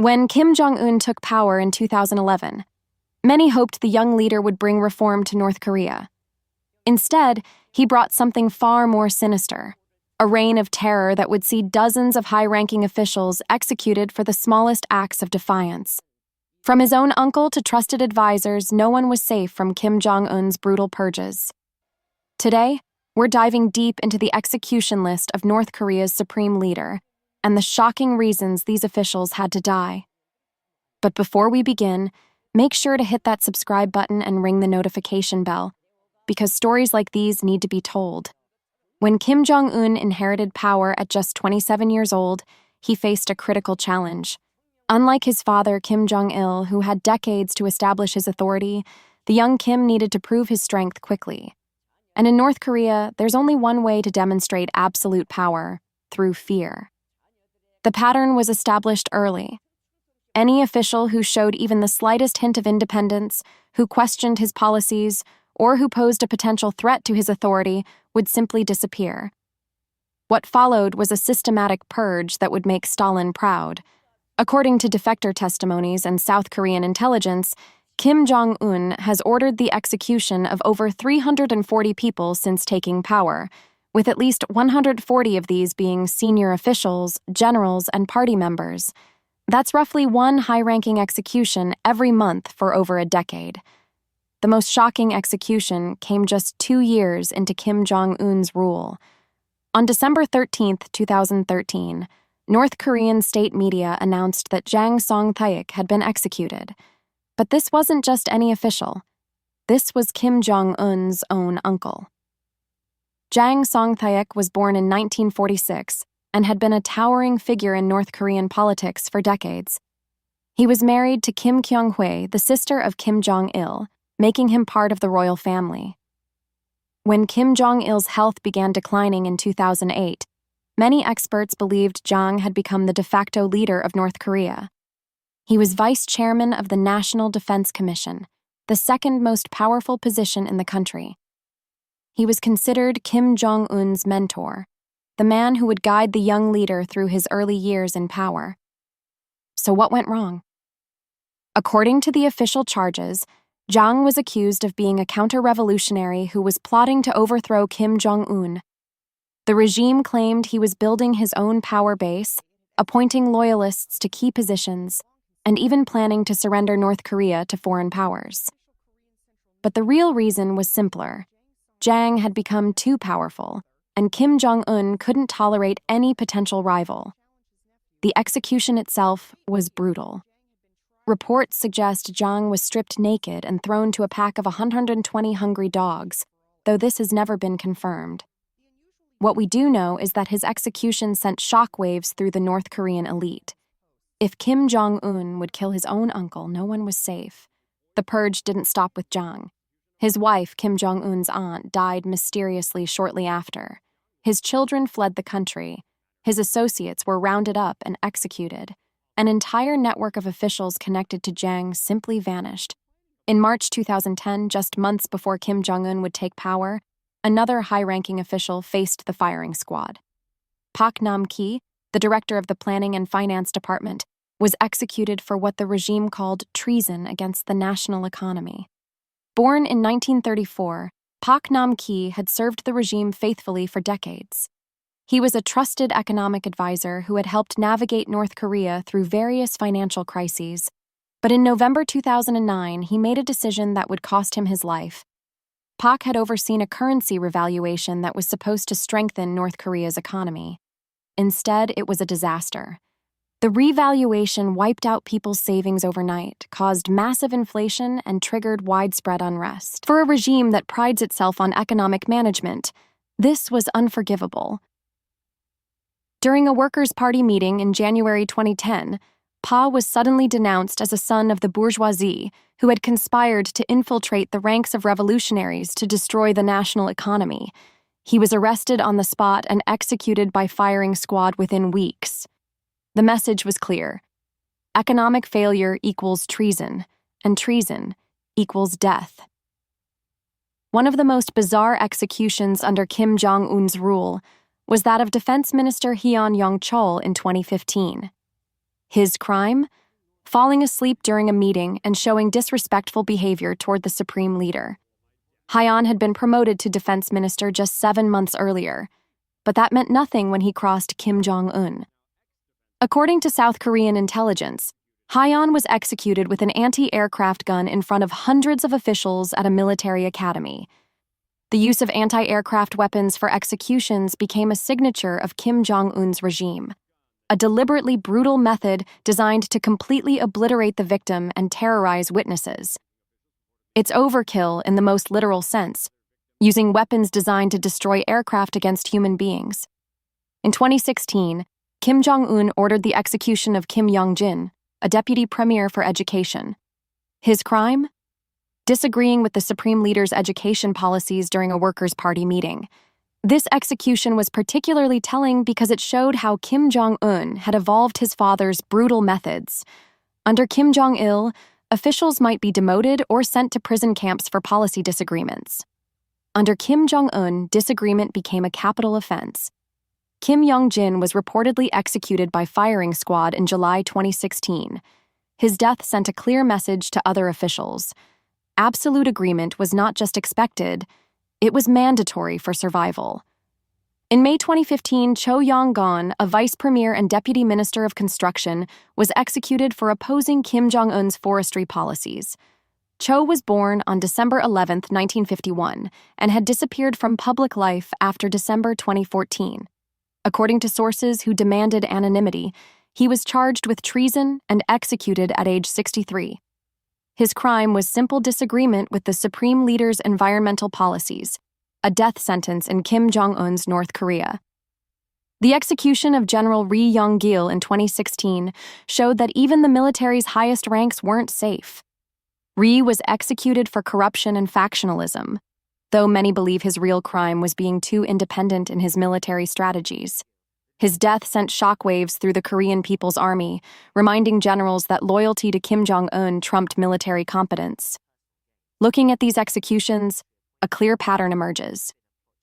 When Kim Jong-un took power in 2011, many hoped the young leader would bring reform to North Korea. Instead, he brought something far more sinister, a reign of terror that would see dozens of high-ranking officials executed for the smallest acts of defiance. From his own uncle to trusted advisors, no one was safe from Kim Jong-un's brutal purges. Today, we're diving deep into the execution list of North Korea's supreme leader and the shocking reasons these officials had to die. But before we begin, make sure to hit that subscribe button and ring the notification bell, because stories like these need to be told. When Kim Jong-un inherited power at just 27 years old, he faced a critical challenge. Unlike his father, Kim Jong-il, who had decades to establish his authority, the young Kim needed to prove his strength quickly. And in North Korea, there's only one way to demonstrate absolute power: through fear. The pattern was established early. Any official who showed even the slightest hint of independence, who questioned his policies, or who posed a potential threat to his authority would simply disappear. What followed was a systematic purge that would make Stalin proud. According to defector testimonies and South Korean intelligence, Kim Jong-un has ordered the execution of over 340 people since taking power, with at least 140 of these being senior officials, generals, and party members. That's roughly one high-ranking execution every month for over a decade. The most shocking execution came just 2 years into Kim Jong-un's rule. On December 13, 2013, North Korean state media announced that Jang Song-thaek had been executed. But this wasn't just any official. This was Kim Jong-un's own uncle. Jang Song-thaek was born in 1946 and had been a towering figure in North Korean politics for decades. He was married to Kim Kyung-hwa, the sister of Kim Jong-il, making him part of the royal family. When Kim Jong-il's health began declining in 2008, many experts believed Jang had become the de facto leader of North Korea. He was vice chairman of the National Defense Commission, the second most powerful position in the country. He was considered Kim Jong-un's mentor, the man who would guide the young leader through his early years in power. So what went wrong? According to the official charges, Jang was accused of being a counter-revolutionary who was plotting to overthrow Kim Jong-un. The regime claimed he was building his own power base, appointing loyalists to key positions, and even planning to surrender North Korea to foreign powers. But the real reason was simpler. Jang had become too powerful, and Kim Jong-un couldn't tolerate any potential rival. The execution itself was brutal. Reports suggest Jang was stripped naked and thrown to a pack of 120 hungry dogs, though this has never been confirmed. What we do know is that his execution sent shockwaves through the North Korean elite. If Kim Jong-un would kill his own uncle, no one was safe. The purge didn't stop with Jang. His wife, Kim Jong-un's aunt, died mysteriously shortly after. His children fled the country. His associates were rounded up and executed. An entire network of officials connected to Jang simply vanished. In March 2010, just months before Kim Jong-un would take power, another high-ranking official faced the firing squad. Pak Nam-ki, the director of the Planning and Finance Department, was executed for what the regime called treason against the national economy. Born in 1934, Pak Nam-ki had served the regime faithfully for decades. He was a trusted economic advisor who had helped navigate North Korea through various financial crises. But in November 2009, he made a decision that would cost him his life. Pak had overseen a currency revaluation that was supposed to strengthen North Korea's economy. Instead, it was a disaster. The revaluation wiped out people's savings overnight, caused massive inflation, and triggered widespread unrest. For a regime that prides itself on economic management, this was unforgivable. During a Workers' Party meeting in January 2010, Pa was suddenly denounced as a son of the bourgeoisie who had conspired to infiltrate the ranks of revolutionaries to destroy the national economy. He was arrested on the spot and executed by firing squad within weeks. The message was clear. Economic failure equals treason, and treason equals death. One of the most bizarre executions under Kim Jong-un's rule was that of Defense Minister Hyun Yong-chol in 2015. His crime? falling asleep during a meeting and showing disrespectful behavior toward the supreme leader. Hyon had been promoted to defense minister just 7 months earlier, but that meant nothing when he crossed Kim Jong-un. According to South Korean intelligence, Hyon was executed with an anti-aircraft gun in front of hundreds of officials at a military academy. The use of anti-aircraft weapons for executions became a signature of Kim Jong-un's regime, a deliberately brutal method designed to completely obliterate the victim and terrorize witnesses. It's overkill in the most literal sense, using weapons designed to destroy aircraft against human beings. In 2016, Kim Jong-un ordered the execution of Kim Yong-jin, a deputy premier for education. His crime? Disagreeing with the supreme leader's education policies during a Workers' Party meeting. This execution was particularly telling because it showed how Kim Jong-un had evolved his father's brutal methods. Under Kim Jong-il, officials might be demoted or sent to prison camps for policy disagreements. Under Kim Jong-un, disagreement became a capital offense. Kim Yong-jin was reportedly executed by firing squad in July 2016. His death sent a clear message to other officials. Absolute agreement was not just expected, it was mandatory for survival. In May 2015, Cho Yong-gon, a vice premier and deputy minister of construction, was executed for opposing Kim Jong-un's forestry policies. Cho was born on December 11, 1951, and had disappeared from public life after December 2014. According to sources who demanded anonymity, he was charged with treason and executed at age 63. His crime was simple disagreement with the supreme leader's environmental policies, a death sentence in Kim Jong-un's North Korea. The execution of General Ri Yong-gil in 2016 showed that even the military's highest ranks weren't safe. Ri was executed for corruption and factionalism, though many believe his real crime was being too independent in his military strategies. His death sent shockwaves through the Korean People's Army, reminding generals that loyalty to Kim Jong-un trumped military competence. Looking at these executions, a clear pattern emerges.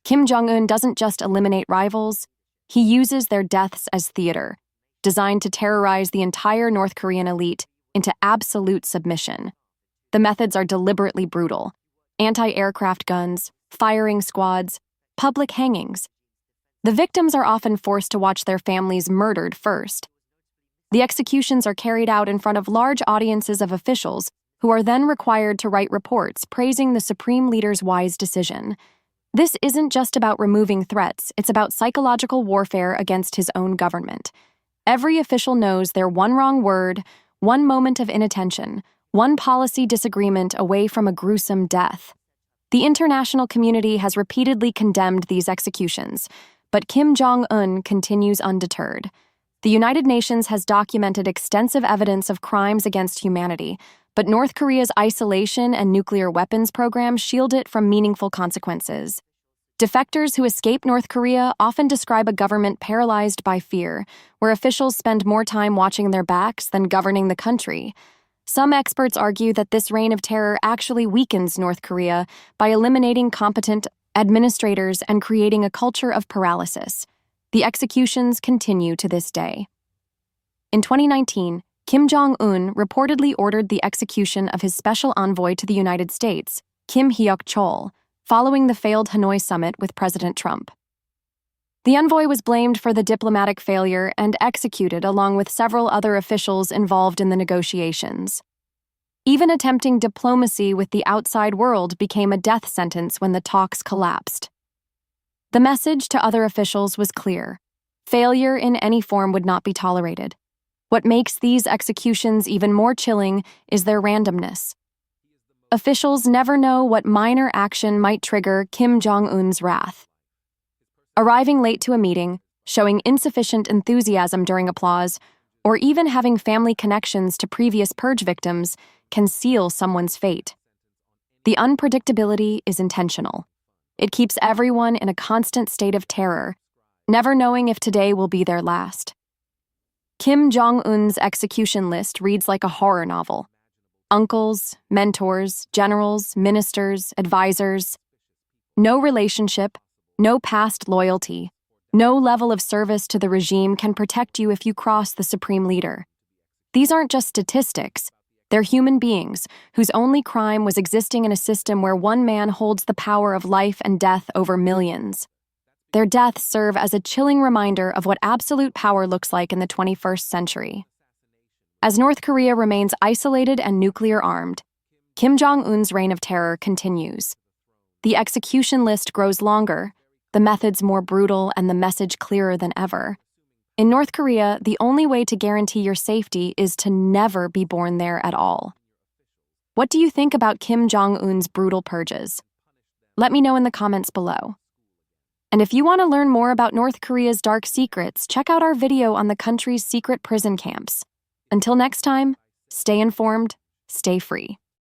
Kim Jong-un doesn't just eliminate rivals, he uses their deaths as theater, designed to terrorize the entire North Korean elite into absolute submission. The methods are deliberately brutal: anti-aircraft guns, firing squads, public hangings. The victims are often forced to watch their families murdered first. The executions are carried out in front of large audiences of officials who are then required to write reports praising the supreme leader's wise decision. This isn't just about removing threats, it's about psychological warfare against his own government. Every official knows they're one wrong word, one moment of inattention, one policy disagreement away from a gruesome death. The international community has repeatedly condemned these executions, but Kim Jong-un continues undeterred. The United Nations has documented extensive evidence of crimes against humanity, but North Korea's isolation and nuclear weapons program shield it from meaningful consequences. Defectors who escape North Korea often describe a government paralyzed by fear, where officials spend more time watching their backs than governing the country. Some experts argue that this reign of terror actually weakens North Korea by eliminating competent administrators and creating a culture of paralysis. The executions continue to this day. In 2019, Kim Jong-un reportedly ordered the execution of his special envoy to the United States, Kim Hyok-chol, following the failed Hanoi summit with President Trump. The envoy was blamed for the diplomatic failure and executed along with several other officials involved in the negotiations. Even attempting diplomacy with the outside world became a death sentence when the talks collapsed. The message to other officials was clear: failure in any form would not be tolerated. What makes these executions even more chilling is their randomness. Officials never know what minor action might trigger Kim Jong-un's wrath. Arriving late to a meeting, showing insufficient enthusiasm during applause, or even having family connections to previous purge victims can seal someone's fate. The unpredictability is intentional. It keeps everyone in a constant state of terror, never knowing if today will be their last. Kim Jong-un's execution list reads like a horror novel. Uncles, mentors, generals, ministers, advisors. No relationship, no past loyalty, no level of service to the regime can protect you if you cross the supreme leader. These aren't just statistics. They're human beings whose only crime was existing in a system where one man holds the power of life and death over millions. Their deaths serve as a chilling reminder of what absolute power looks like in the 21st century. As North Korea remains isolated and nuclear-armed, Kim Jong-un's reign of terror continues. The execution list grows longer, the methods more brutal, and the message clearer than ever. In North Korea, the only way to guarantee your safety is to never be born there at all. What do you think about Kim Jong-un's brutal purges? Let me know in the comments below. And if you want to learn more about North Korea's dark secrets, check out our video on the country's secret prison camps. Until next time, stay informed, stay free.